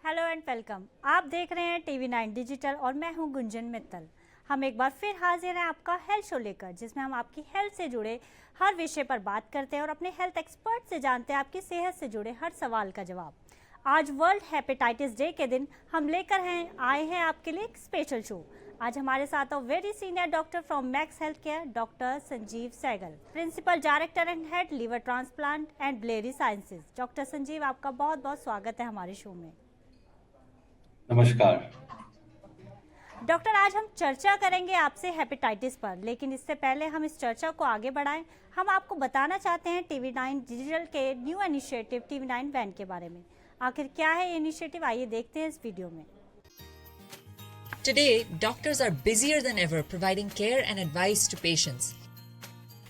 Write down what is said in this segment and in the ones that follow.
Hello and welcome. आप देख रहे हैं TV9 डिजिटल और मैं हूं गुंजन मित्तल। हम एक बार फिर हाजिर हैं आपका हेल्थ शो लेकर, जिसमें हम आपकी हेल्थ से जुड़े हर विषय पर बात करते हैं और अपने हेल्थ एक्सपर्ट से जानते हैं आपकी सेहत से जुड़े हर सवाल का जवाब। आज वर्ल्ड हेपेटाइटिस डे के दिन हम लेकर आए हैं आपके लिए एक स्पेशल शो। आज हमारे साथ very senior doctor from Max Healthcare, doctor Sanjiv Sehgal, principal director and head liver transplant and biliary sciences. Doctor Sanjiv, आपका बहुत बहुत स्वागत है हमारे शो में। नमस्कार। डॉक्टर, आज हम चर्चा करेंगे आपसे हेपेटाइटिस पर, लेकिन इससे पहले हम इस चर्चा को आगे बढ़ाएं, हम आपको बताना चाहते हैं TV9 डिजिटल के न्यू इनिशिएटिव TV9 वैन के बारे में। आखिर क्या है ये इनिशिएटिव, आइए देखते हैं इस वीडियो में। Today, doctors are busier than ever providing care and advice to patients.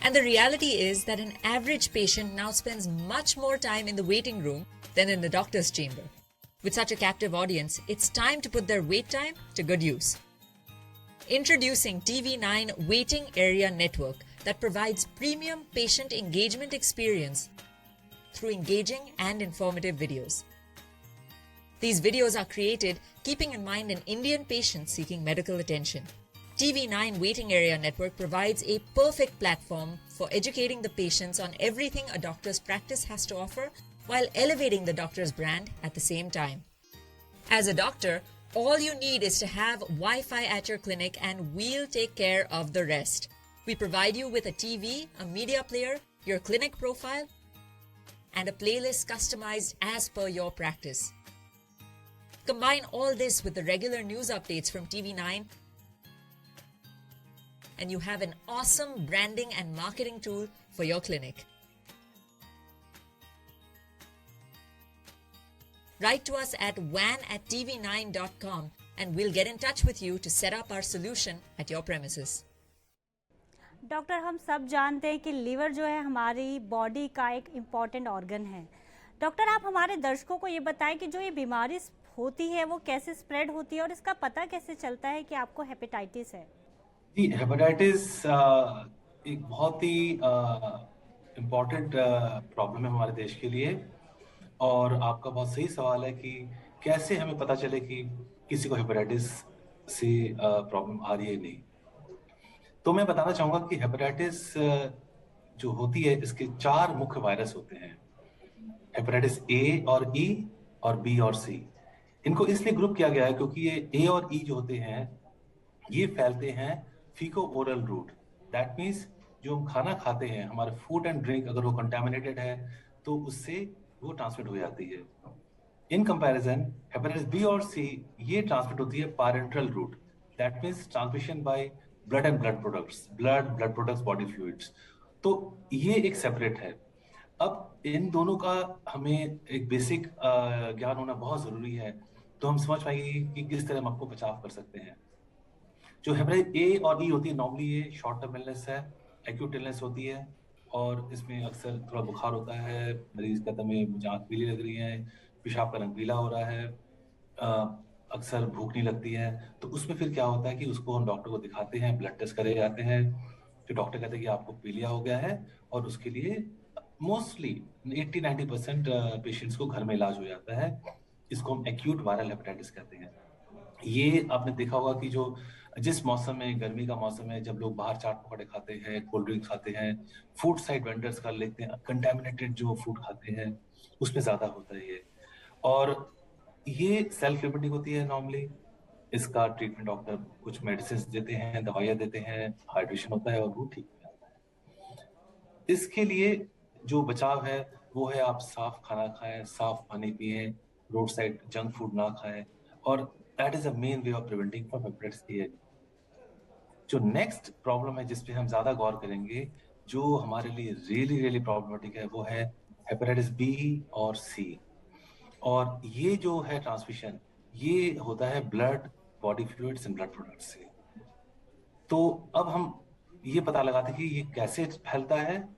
And the reality is that an average patient now spends much more time in the waiting room than in the doctor's chamber. With such a captive audience, it's time to put their wait time to good use. Introducing TV9 Waiting Area Network that provides premium patient engagement experience through engaging and informative videos. These videos are created keeping in mind an Indian patient seeking medical attention. TV9 Waiting Area Network provides a perfect platform for educating the patients on everything a doctor's practice has to offer while elevating the doctor's brand at the same time. As a doctor, all you need is to have Wi-Fi at your clinic and we'll take care of the rest. We provide you with a TV, a media player, your clinic profile, and a playlist customized as per your practice. Combine all this with the regular news updates from TV9 and you have an awesome branding and marketing tool for your clinic. Write to us at van@tv9.com and we'll get in touch with you to set up our solution at your premises. Doctor, हम सब जानते हैं कि liver जो है हमारी body का एक इम्पॉर्टेंट ऑर्गन है। डॉक्टर, आप हमारे दर्शकों को ये बताएं कि जो ये बीमारी होती है वो कैसे स्प्रेड होती है और इसका पता कैसे चलता है कि आपको हेपेटाइटिस है। जी, हेपेटाइटिस एक बहुत ही इम्पोर्टेंट प्रॉब्लम है हमारे देश के लिए। और आपका बहुत सही सवाल है कि कैसे हमें पता चले कि किसी को हेपेटाइटिस से प्रॉब्लम आ रही है नहीं। तो मैं बताना चाहूँगा कि हेपेटाइटिस जो होती है, इसके 4 मुख्य वायरस होते हैं। हेपेटाइटिस ए और ई और बी और सी। इनको इसलिए ग्रुप किया गया है क्योंकि ये ए और ई जो होते हैं, ये फैलते हैं फीको ओरल रूट। दैट मीन्स जो हम खाना खाते हैं, हमारे फूड एंड ड्रिंक अगर वो कंटामिनेटेड है तो उससे वो ट्रांसमिट हो जाती है। इन कंपैरिजन हेपेटाइटिस बी और सी ये ट्रांसमिट होती है parental route. That means transmission by blood and blood products, blood products, body fluids. तो ये एक सेपरेट है। अब इन दोनों का हमें एक बेसिक ज्ञान होना बहुत जरूरी है, तो हम समझ पाएंगे कि किस तरह हम आपको बचाव कर सकते हैं। जो हेपेटाइटिस ए और ई होती है, नॉर्मली ये शॉर्ट टर्म इलनेस है, एक्यूट इलनेस होती है और इसमें अक्सर थोड़ा बुखार होता है, मरीज कहता है मुझे आंख पीली लग रही है, पेशाब का रंग पीला हो रहा है, अक्सर भूख नहीं लगती है। तो उसमें फिर क्या होता है कि उसको हम डॉक्टर को दिखाते हैं, ब्लड टेस्ट करे जाते हैं, जो डॉक्टर कहते हैं कि आपको पीलिया हो गया है और उसके लिए मोस्टली 80-90% पेशेंट्स को घर में इलाज हो जाता है। इसको हम एक्यूट वायरल हेपेटाइटिस कहते हैं। ये आपने देखा होगा कि जो जिस मौसम में, गर्मी का मौसम है, जब लोग बाहर चाट पकौड़े खाते हैं, कोल्ड ड्रिंक खाते हैं, फूड साइड वेंडर्स कर लेते हैं, कंटेमिनेटेड जो फूड खाते हैं, उसमें ज्यादा होता है ये। और ये सेल्फ लिमिटिंग होती है नॉर्मली। इसका ट्रीटमेंट डॉक्टर कुछ मेडिसिन देते हैं, दवाइयां देते हैं, हाइड्रेशन होता है और वो ठीक हो जाता है। इसके लिए जो बचाव है वो है आप साफ खाना खाएं, साफ पानी पिएं, रोड साइड जंक फूड ना खाएं, और that is a main way of preventing from hepatitis A. जो नेक्स्ट प्रॉब्लम है जिस पे हम ज्यादा गौर करेंगे, जो हमारे लिए रियली रियली प्रॉब्लमेटिक है, वो है हेपेटाइटिस बी और सी। और ये जो है ट्रांसमिशन, ये होता है blood, body fluids and blood product से। तो अब हम ये पता लगाते हैं कि ये कैसे फैलता है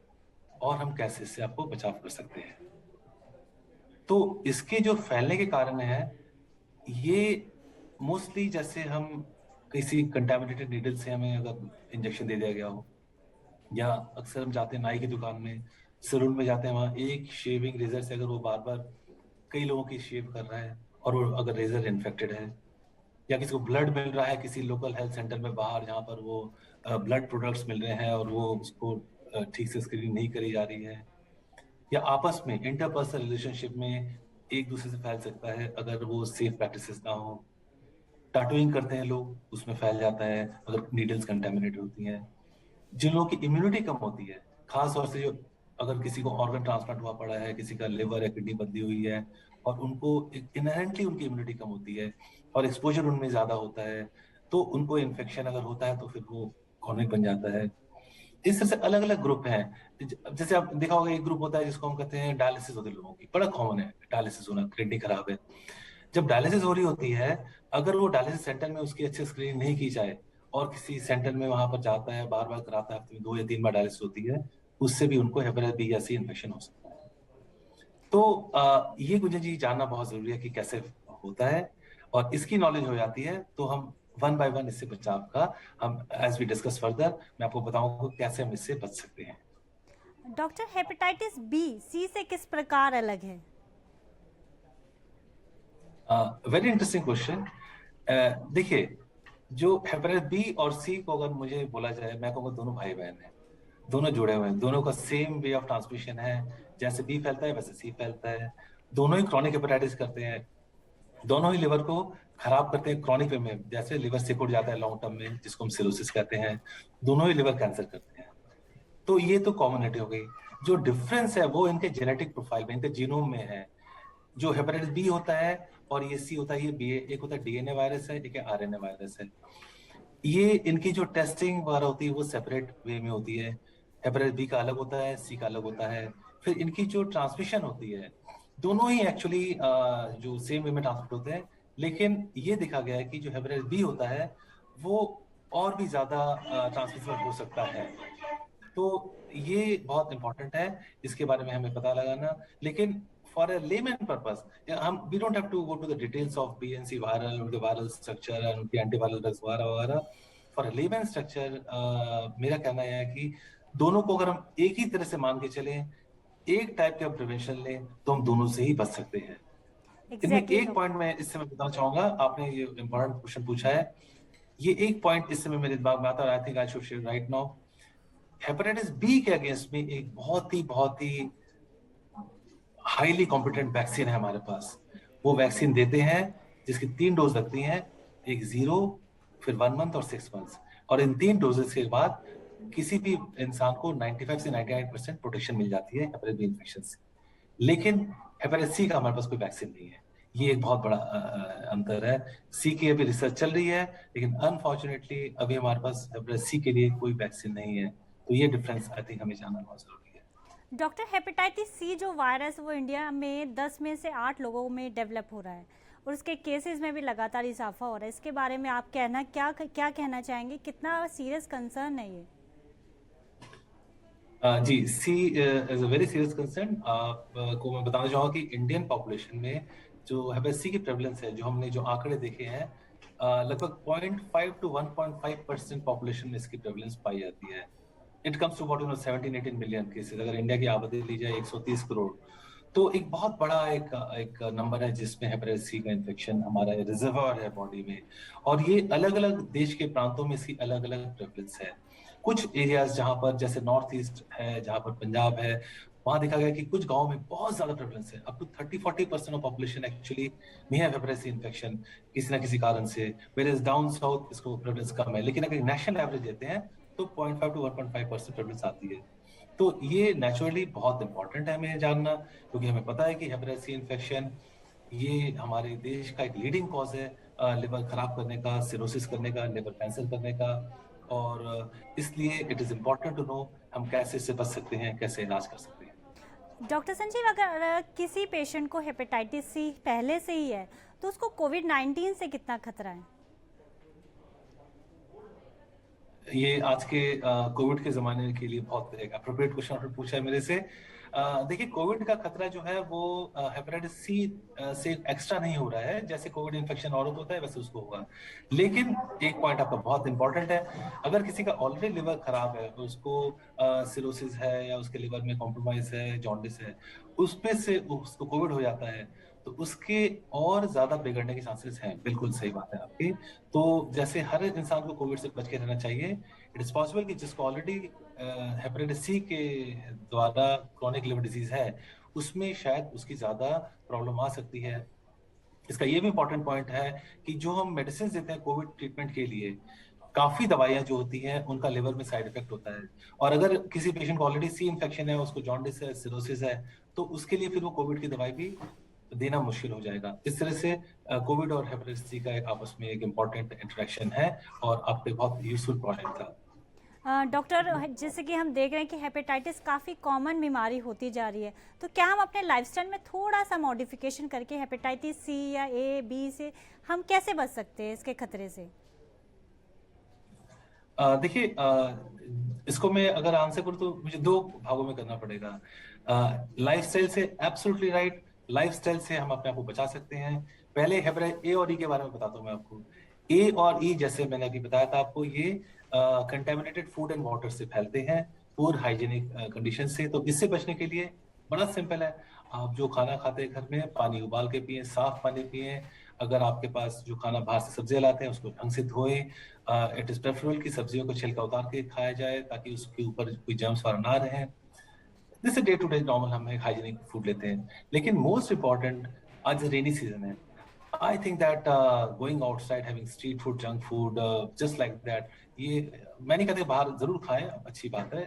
और हम कैसे इससे आपको बचाव कर सकते हैं। तो इसके जो फैलने के कारण है, ये मोस्टली जैसे हम किसी कंटामिनेटेड नीडल से हमें अगर इंजेक्शन दे दिया गया हो, या अक्सर हम जाते हैं नाई की दुकान में, सैलून में जाते हैं, वहां एक शेविंग रेजर से अगर वो बार बार कई लोगों की शेव कर रहा है और वो अगर रेजर इन्फेक्टेड है, या किसी को ब्लड मिल रहा है किसी लोकल हेल्थ सेंटर में बाहर जहाँ पर वो ब्लड प्रोडक्ट्स मिल रहे हैं और वो उसको ठीक से स्क्रीनिंग नहीं करी जा रही है, या आपस में इंटरपर्सनल रिलेशनशिप में एक दूसरे से फैल सकता है अगर वो सेफ प्रैक्टिसेस ना हो। टैटूइंग करते हैं लोग, उसमें फैल जाता है अगर नीडल्स कंटेमिनेट होती हैं। जिन लोगों की इम्यूनिटी कम होती है, खास तौर से जो अगर किसी को ऑर्गन ट्रांसप्लांट हुआ पड़ा है, किसी का लिवर या किडनी बंदी हुई है और उनको इनहेरेंटली उनकी इम्यूनिटी कम होती है और एक्सपोजर उनमें ज्यादा होता है, तो उनको इन्फेक्शन अगर होता है तो फिर वो क्रोनिक बन जाता है। इस तरह से अलग अलग ग्रुप हैं। जैसे आप देखा होगा, एक ग्रुप होता है जिसको हम कहते हैं डायलिसिस होते लोगों की, बड़ा कॉमन है डायलिसिस होना, किडनी खराब है। जब डायलिसिस हो रही होती है, अगर वो डायलिसिस सेंटर में उसकी अच्छी स्क्रीनिंग नहीं की जाए और किसी सेंटर में वहां पर जाता है, बार बार कराता है, हफ्ते में 2 या 3 बार डायलिसिस होती है, उससे भी उनको हेपेटाइटिस बी या सी इन्फेक्शन हो सकता है। तो ये गुंजन जी जानना बहुत जरूरी है कि कैसे होता है, और इसकी नॉलेज हो जाती है तो हम वन बाय वन इससे बचाव का हम एज वी डिस्कस फर्दर मैं आपको बताऊंगा कैसे हम इससे बच सकते हैं। डॉक्टर, हेपेटाइटिस बी सी से किस प्रकार अलग है? Very interesting question. देखिए, जो हेपेटाइटिस बी और सी को अगर मुझे बोला जाए, मैं कहूँगा दोनों भाई बहन हैं, दोनों जुड़े हुए हैं, दोनों का सेम वे ऑफ ट्रांसमिशन है। जैसे बी फैलता है वैसे सी फैलता है। दोनों ही क्रॉनिक हेपेटाइटिस करते हैं, दोनों ही लिवर को खराब करते हैं क्रॉनिक वे में, जैसे लिवर सिकुड़ जाता है लॉन्ग टर्म में जिसको हम सिरोसिस कहते हैं, दोनों ही लिवर कैंसर करते हैं। तो ये तो कॉमनिटी हो गई। जो डिफरेंस है वो इनके जेनेटिक प्रोफाइल में, इनके जीनोम में है। जो हेपेटाइटिस बी होता है और ये सी होता है, ये बी, एक होता है डीएनए वायरस है, एक है आरएनए वायरस है। ये इनकी जो टेस्टिंग वगैरह होती है वो सेपरेट वे में होती है। हेपेटाइटिस बी का अलग होता है, सी का अलग होता है। फिर इनकी जो ट्रांसमिशन होती है, दोनों ही एक्चुअली जो सेम वे में ट्रांसमिट होते हैं, लेकिन ये देखा गया है कि जो हेपेटाइटिस बी होता है वो और भी ज्यादा ट्रांसमिशन हो सकता है। तो ये बहुत इंपॉर्टेंट है, इसके बारे में हमें पता लगाना। लेकिन फॉर अ लेमन पर्पस हम we don't have to go to the details of B and C viral, उनके वायरल स्ट्रक्चर एंड उनके एंटीवायरल ड्रग्स वगैरह वगैरह। फॉर अ लेमन स्ट्रक्चर मेरा कहना यह है कि दोनों को अगर हम एक ही तरह से मान के चलें, एक टाइप का प्रिवेंशन लें, तो हम दोनों से ही बच सकते हैं। इनमें एग्जैक्टली एक पॉइंट मैं इससे मैं बताना चाहूंगा, आपने ये इंपॉर्टेंट क्वेश्चन पूछा है, ये एक पॉइंट इस समय मेरे दिमाग में आता है, I think I should share right now. Hepatitis B के अगेंस्ट में एक बहुत ही हाईली कॉम्पिटेंट वैक्सीन है हमारे पास। वो वैक्सीन देते हैं जिसकी 3 डोज लगती हैं, एक 0, फिर 1 मंथ और 6 मंथ्स। और इन 3 डोजेस के बाद किसी भी इंसान को 95 से 99% प्रोटेक्शन मिल जाती है हेपेटाइटिस बी इन्फेक्शन से। लेकिन हेपेटाइटिस सी का हमारे पास कोई वैक्सीन नहीं है। ये एक बहुत बड़ा अंतर है। सी की अभी रिसर्च चल रही है, लेकिन अनफॉर्चुनेटली अभी हमारे पास हेपेटाइटिस सी के लिए कोई वैक्सीन नहीं है। तो ये डिफरेंस आई थिंक हमें जानना बहुत जरूरी है। डॉक्टर, हेपेटाइटिस सी जो वायरस वो इंडिया में 10 में से 8 लोगों में डेवलप हो रहा है और उसके केसेस में भी लगातार इजाफा हो रहा है। इसके बारे में आप क्या कहना चाहेंगे, कितना सीरियस कंसर्न है ये? जी, she is a very serious concern. आपको मैं बताना चाहूँगा कि इंडियन पॉपुलेशन में जो हेपेटाइटिस सी की प्रेवलेंस है, जो हमने जो आंकड़े देखे हैं, लगभग 0.5 to 1.5% पॉपुलेशन में इसकी प्रेवलेंस पाई जाती है। It comes to about 17-18 million cases. अगर इंडिया की आबादी ली जाए 130 करोड़, तो एक बहुत बड़ा एक नंबर है जिसमें हेपेटाइटिस सी का इन्फेक्शन हमारा रिजर्वॉयर है बॉडी में। और ये अलग अलग देश के प्रांतों में इसकी अलग अलग प्रेवलेंस है। कुछ एरियाज जहां पर जैसे नॉर्थ ईस्ट है, जहां पर पंजाब है, वहां देखा गया कि कुछ गांवों में बहुत ज्यादा प्रेवलेंस है। Up to 30-40% of population actually में है हेपेटाइटिस सी इन्फेक्शन किसी ना किसी कारण से। वेयर डाउन साउथ इसको प्रेवलेंस कम है। लेकिन अगर नेशनल एवरेज देते हैं तो 0.5 to 1.5% प्रेवलेंस आती है। तो ये नेचुरली बहुत इंपॉर्टेंट है हमें जानना, क्योंकि हमें पता है कि हेपेटाइटिस सी इन्फेक्शन ये हमारे देश का एक लीडिंग कॉज है लिवर खराब करने का, सिरोसिस करने का, लिवर कैंसर करने का। और इसलिए it is important to know हम कैसे इससे बच सकते हैं, कैसे इलाज कर सकते हैं। डॉक्टर संजीव, अगर किसी पेशेंट को हेपेटाइटिस सी पहले से ही है तो उसको कोविड-19 से कितना खतरा है? ये आज के कोविड के जमाने के लिए बहुत एक अप्रोप्रिएट क्वेश्चन आपने पूछा है मेरे से। देखिए, कोविड का खतरा जो है वो हेपेटाइटिस सी से एक्स्ट्रा नहीं हो रहा है। जैसे कोविड इन्फेक्शन औरत होता है वैसे उसको होगा। लेकिन एक पॉइंट आपका बहुत इंपॉर्टेंट है, अगर किसी का ऑलरेडी लिवर खराब है, उसको सिरोसिस है या उसके लिवर में कॉम्प्रोमाइज है, जॉन्डिस है, उसमें से उसको कोविड हो जाता है, तो उसके और ज्यादा बिगड़ने के चांसेस हैं। बिल्कुल सही बात है आपकी। तो जैसे हर इंसान को कोविड से बच के रहना चाहिए, इट इज पॉसिबल कि जिसको ऑलरेडी हेपेटाइटिस सी के द्वारा क्रॉनिक लिवर डिजीज है, उसमें शायद उसकी ज्यादा प्रॉब्लम आ सकती है। इसका ये भी इंपॉर्टेंट पॉइंट है कि जो हम मेडिसिन देते हैं कोविड ट्रीटमेंट के लिए, काफी दवाइयां जो होती हैं उनका लिवर में साइड इफेक्ट होता है। और अगर किसी पेशेंट को ऑलरेडी सी इन्फेक्शन है, उसको जॉन्डिस है, सिरोसिस है, तो उसके लिए फिर वो कोविड की दवाई भी देना मुश्किल हो जाएगा। इस तरह से कोविड और हेपेटाइटिस सी का एक आपस में एक इम्पॉर्टेंट इंटरेक्शन है और आपके बहुत यूजफुल प्रोजेक्ट था। डॉक्टर, जैसे कि हम देख रहे हैं कि हेपेटाइटिस काफ़ी कॉमन बीमारी होती जा रही है, तो क्या हम अपने लाइफस्टाइल में थोड़ा सा मॉडिफिकेशन करके हेपेटाइटिस सी या ए बी से हम कैसे बच सकते हैं इसके खतरे से? देखिए, इसको मैं अगर आंसर करूँ तो मुझे दो भागों में करना पड़ेगा। लाइफस्टाइल से एब्सोल्युटली राइट, लाइफस्टाइल से हम अपने आप को बचा सकते हैं। पहले हेपेटाइटिस ए और ई के बारे में बताता हूँ मैं आपको। ए और ई, जैसे मैंने अभी बताया था आपको, ये कंटेमिनेटेड फूड एंड वाटर से फैलते हैं, पुअर हाइजीनिक कंडीशन से। तो इससे बचने के लिए बड़ा सिंपल है, आप जो खाना खाते हैं घर में, पानी उबाल के पिए, साफ पानी पिए। अगर आपके पास जो खाना बाहर से सब्जियां लाते हैं उसको ढंग से धोएं। इट इज प्रेफरेबल कि सब्जियों को छिलका उतार के खाया जाए ताकि उसके ऊपर कोई जर्म्स वगैरह ना रहे। जैसे डे टू डे नॉर्मल हम हाइजीनिक फूड लेते हैं। लेकिन मोस्ट इंपॉर्टेंट, आज रेनी सीजन है, I think that going outside, having street food, junk food, just like that, ये मैं नहीं कहते बाहर जरूर खाएं, अच्छी बात है।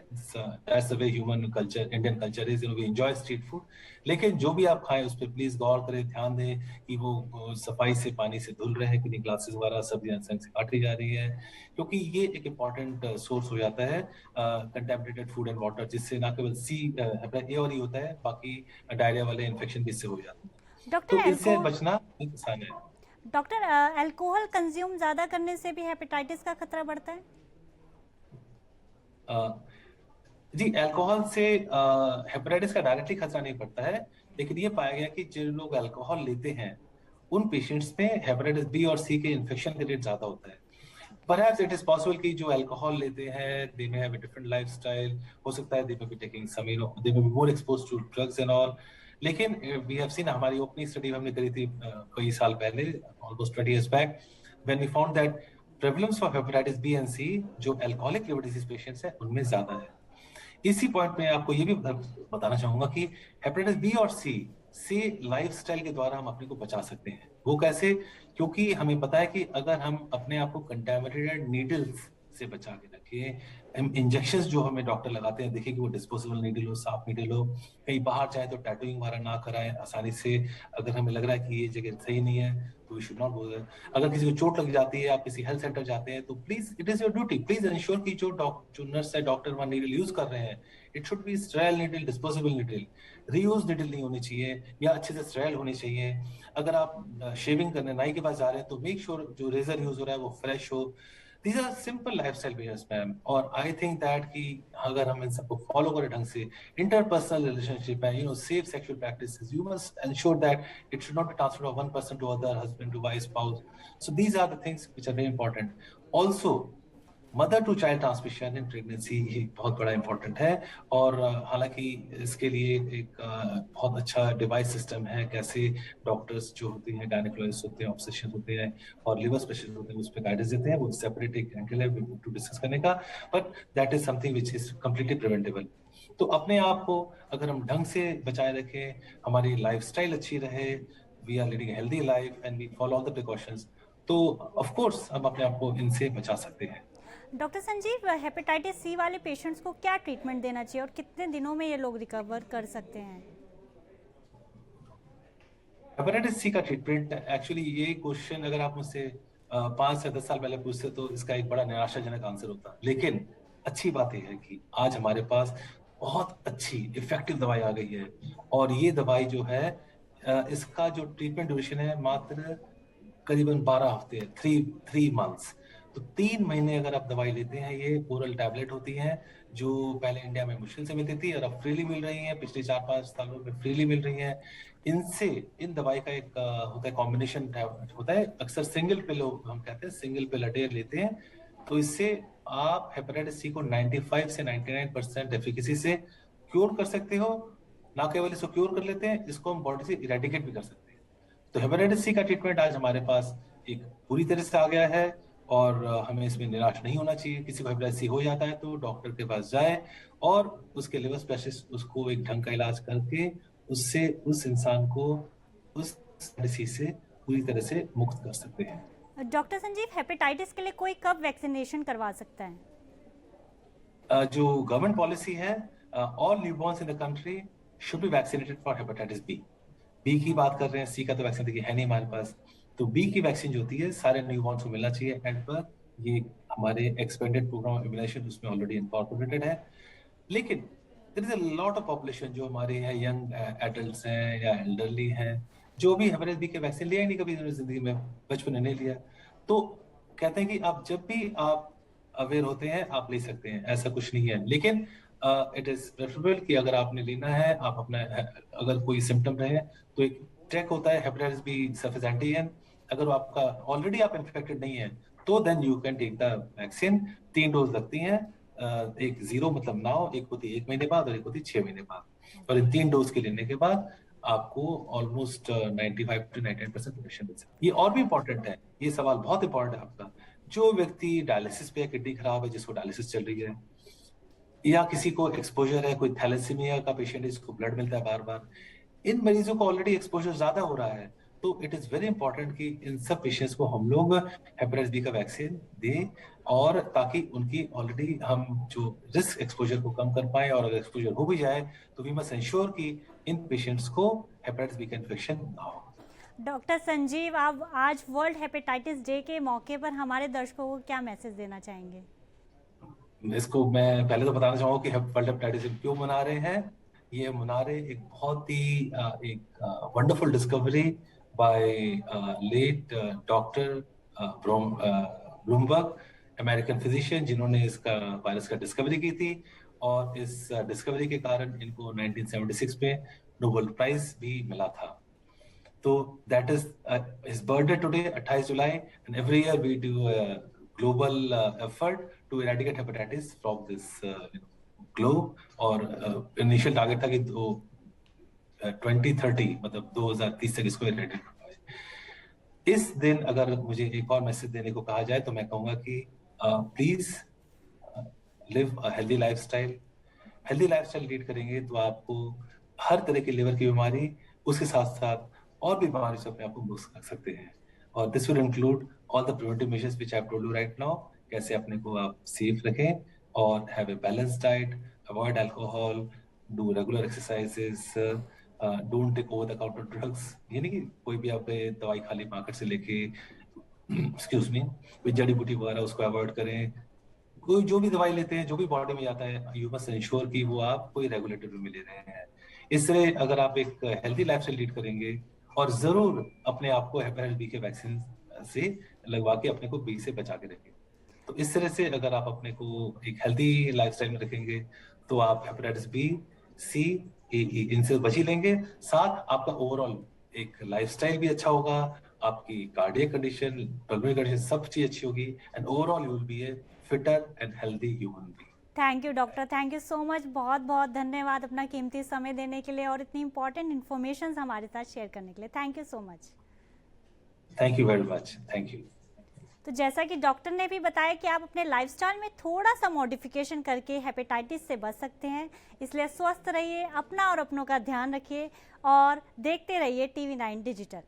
That's the way human culture, Indian culture is, we enjoy street food। लेकिन जो भी आप खाएं उस पर प्लीज गौर करें, ध्यान दें कि वो सफाई से पानी से धुल रहे हैं कि नहीं, ग्लासेस वगैरह सब्जियां संग से काटी जा रही है, क्योंकि ये एक इम्पॉर्टेंट सोर्स हो जाता है कंटेमिनेटेड फूड एंड वाटर, जिससे ना केवल सी ए और ई होता है, बाकी डायरिया वाले इन्फेक्शन भी इससे हो जाते हैं। डॉक्टर, तो इससे बचना आसान है। डॉक्टर, अल्कोहल कंज्यूम ज़्यादा करने से भी हेपेटाइटिस का खतरा बढ़ता है? जी, अल्कोहल से हेपेटाइटिस का डायरेक्टली खतरा नहीं पड़ता है, लेकिन ये पाया गया कि जो लोग अल्कोहल लेते हैं उन पेशेंट्स में हेपेटाइटिस बी और सी के इन्फेक्शन का रेट ज्यादा होता है। Perhaps it is possible कि जो अल्कोहल लेते हैं, they may have a different lifestyle, हो सकता है they may be taking some, they may be more exposed to drugs and all। लेकिन we have seen, हमारी ओपनिंग स्टडी हमने करी थी कई साल पहले, almost 20 years back, when we found that prevalence of hepatitis B and C जो alcoholic liver disease patients है उनमें ज्यादा है। इसी पॉइंट में आपको ये भी बताना चाहूंगा कि हेपेटाइटिस बी और सी से लाइफस्टाइल के द्वारा हम अपने को बचा सकते हैं। वो कैसे? क्योंकि हमें पता है कि अगर हम अपने आप को कंटामिनेटेड नीडल्स से बचा के रखें, हम इंजेक्शंस जो हमें डॉक्टर लगाते हैं, देखिए कि वो डिस्पोजेबल नीडल हो, साफ नीडल हो, कहीं बाहर जाए तो टैटूइंग वगैरह ना कराएं आसानी से। अगर हमें लग रहा है कि ये जगह सही नहीं है तो we should not go there. अगर किसी को चोट लग जाती है, आप किसी हेल्थ सेंटर जाते हैं, तो please, it is your duty, please ensure कि जो नर्स है, डॉक्टर वहां नीडल यूज कर रहे हैं, it should be sterile needle, disposable needle, reuse needle नहीं होनी चाहिए, या अच्छे से स्टेराइल होनी चाहिए। अगर आप शेविंग करने नाई के पास जा रहे हैं तो मेक श्योर जो रेजर यूज हो रहा है वो फ्रेश हो। These are simple lifestyle measures, ma'am. और आई थिंक दैट कि अगर हम इन सबको फॉलो करें ढंग से, इंटरपर्सनल रिलेशनशिप है, safe sexual practices, you must ensure that it should not be transferred from one person to other, husband to wife, spouse. So these are the things which are very important. Also mother to child transmission in pregnancy, ये बहुत बड़ा important है। और हालांकि इसके लिए एक बहुत अच्छा डिवाइस सिस्टम है, कैसे डॉक्टर्स जो होते हैं, गायनेकोलॉजिस्ट होते हैं, ऑब्स्टेट्रिशियन होते हैं और लिवर स्पेशलिस्ट होते हैं, उस पर गाइडेंस देते हैं। वो सेपरेट एक एंगल है टू डिस्कस करने का, but that is something which is completely preventable. तो अपने आप को अगर हम ढंग से बचाए रखें, हमारी लाइफस्टाइल अच्छी रहे, we are leading healthy life and we follow all the precautions, तो ऑफ कोर्स हम अपने आप को इनसे बचा सकते हैं। डॉक्टर संजीव, हेपेटाइटिस सी वाले पेशेंट्स को क्या ट्रीटमेंट देना चाहिए और कितने दिनों में ये लोग रिकवर कर सकते हैं? हेपेटाइटिस सी का ट्रीटमेंट, एक्चुअली ये क्वेश्चन अगर आप मुझसे 5 से 10 साल पहले पूछते तो इसका एक बड़ा निराशाजनक आंसर होता। लेकिन अच्छी बात यह है कि आज हमारे पास बहुत अच्छी इफेक्टिव दवाई आ गई है, और ये दवाई जो है इसका जो ट्रीटमेंट ड्यूरेशन है मात्र करीबन 12 हफ्ते है, 3 मंथ्स। तो 3 महीने अगर आप दवाई लेते हैं, ये ओरल टैबलेट होती हैं जो पहले इंडिया में मुश्किल से मिलती थी और अब फ्रीली मिल रही हैं, पिछले 4-5 सालों में फ्रीली मिल रही हैं। इनसे, इन दवाई का एक होता है कॉम्बिनेशन होता है, अक्सर सिंगल पिल हम कहते हैं, सिंगल पिल अ डे लेते हैं। तो इससे आप हेपेटाइटिस सी को 95 से 99% एफिकेसी से क्योर कर सकते हो। ना केवल इसको क्योर कर लेते हैं, इसको हम बॉडी से इरेडिकेट भी कर सकते हैं। तो हेपेटाइटिस सी का ट्रीटमेंट आज हमारे पास एक पूरी तरह से आ गया है और हमें इसमें निराश नहीं होना चाहिए। किसी को हेपेटाइटिस सी हो जाता है तो डॉक्टर के पास जाए और उसके लिवर स्पेशलिस्ट उसको एक ढंग का इलाज करके उससे उस इंसान को उस डिसीज से पूरी तरह से मुक्त कर सकते हैं। डॉक्टर संजीव, हेपेटाइटिस के लिए कोई कब वैक्सीनेशन करवा सकता है? जो गवर्नमेंट पॉलिसी है, all newborns in the country should be vaccinated for hepatitis B. B की बात कर रहे हैं, सी का तो वैक्सीन देखिए है नहीं हमारे पास। तो बी की वैक्सीन जो होती है सारे न्यूबॉर्न्स को मिलना चाहिए एंड पर। ये हमारे एक्सपेंडेड प्रोग्राम इम्यूनाइजेशन उसमें ऑलरेडी इनकॉर्पोरेटेड है। लेकिन there is a lot of population जो हमारे हैं, यंग एडल्ट्स हैं या एल्डरली हैं, जो भी हेपेटाइटिस बी के वैक्सीन लिया ही नहीं कभी जिंदगी में, बचपन में नहीं लिया। तो कहते हैं कि आप जब भी आप अवेयर होते हैं आप ले सकते हैं, ऐसा कुछ नहीं है। लेकिन इट इज प्रेफरेबल कि अगर आपने लेना है, आप अपना अगर कोई सिम्टम रहे तो एक चेक होता है हेपेटाइटिस बी सरफेस एंटीजन। अगर आपका ऑलरेडी आप इन्फेक्टेड नहीं है तो then you can take the vaccine. 3 dose लगती हैं, एक 0 मतलब नाउ, एक होती है 1 महीने बाद और एक होती है 6 महीने बाद। और इन 3 डोज के लेने के बाद आपको ऑलमोस्ट 95 to 98% प्रोटेक्शन मिल सकती है। ये और भी इंपॉर्टेंट है, ये सवाल बहुत इंपॉर्टेंट है आपका। जो व्यक्ति डायलिसिस पे, किडनी खराब है, जिसको डायलिसिस चल रही है, या किसी को एक्सपोजर है, कोई थैलेसीमिया का पेशेंट है जिसको ब्लड मिलता है बार बार, इन मरीजों को ऑलरेडी एक्सपोजर ज्यादा हो रहा है। तो इट इज वेरी इंपॉर्टेंट कि इन सब पेशेंट्स को हम लोग हेपेटाइटिस बी का वैक्सीन दें, और ताकि उनकी ऑलरेडी हम जो रिस्क एक्सपोजर को कम कर पाए। और अगर एक्सपोजर हो भी जाए तो वी मस्ट इंश्योर कि इन पेशेंट्स को हेपेटाइटिस बी का इन्फेक्शन ना हो। डॉक्टर संजीव, आप आज वर्ल्ड हेपेटाइटिस डे के मौके पर हमारे दर्शकों को क्या मैसेज देना चाहेंगे? इसको मैं पहले तो बताना चाहूंगा कि वर्ल्ड हेपेटाइटिस डे क्यों मना रहे हैं। ये मना रहे एक बहुत ही एक wonderful discovery by late doctor Blumberg, American physician, जिन्होंने इसका वायरस का डिस्कवरी की थी। और इस डिस्कवरी के कारण इनको 1976 में नोबेल प्राइज भी मिला था। तो that is his birthday today, 28 July, and every year we do global effort to eradicate hepatitis from this globe। और इनिशियल टारगेट था कि 2030 मतलब 2030 तक इसको eradicate करना है। इस दिन अगर मुझे एक और मैसेज देने को कहा जाए तो मैं कहूंगा कि please live a healthy lifestyle. Healthy lifestyle lead करेंगे तो आपको हर तरह की लिवर की बीमारी, उसके साथ साथ और भी बीमारी से अपने आप को मुक्त कर सकते हैं। और this will include all the preventive measures which I have told you right now. कैसे अपने को आप सेफ रखें और have a balanced diet, avoid alcohol, do regular exercises, don't take over the counter drugs. ये नहीं कि कोई भी आप दवाई खाली मार्केट से लेके एक्सक्यूज मी कोई जड़ी बूटी वगैरह उसको अवॉइड करें। कोई जो भी दवाई लेते हैं, जो भी बॉडी में जाता है, यू मस्ट इंश्योर कि वो आप कोई रेगुलेटरी में ले रहे हैं। इससे अगर आप एक हेल्दी लाइफस्टाइल लीड करेंगे और जरूर अपने आप को हेपेटाइटिस बी के वैक्सीन से लगवा के अपने को बी से बचा के रखें। तो इस तरह से अगर आप अपने को एक हेल्दी लाइफस्टाइल में रखेंगे तो आप हेपेटाइटिस बी, सी, ए इनसे बच ही लेंगे। साथ आपका ओवरऑल एक लाइफस्टाइल भी अच्छा होगा, आपकी कार्डियक कंडीशन, पल्मोनरी कंडीशन, सब चीज अच्छी होगी, and overall you will be A fitter and healthy human being. Thank you doctor, thank you so much. बहुत बहुत धन्यवाद अपना कीमती समय देने के लिए और इतनी इंपॉर्टेंट इन्फॉर्मेशन हमारे साथ शेयर करने के लिए। Thank you so much. Thank you very much. Thank you. तो जैसा कि डॉक्टर ने भी बताया कि आप अपने लाइफस्टाइल में थोड़ा सा मॉडिफिकेशन करके हेपेटाइटिस से बच सकते हैं। इसलिए स्वस्थ रहिए, अपना और अपनों का ध्यान रखिए और देखते रहिए TV9 डिजिटल।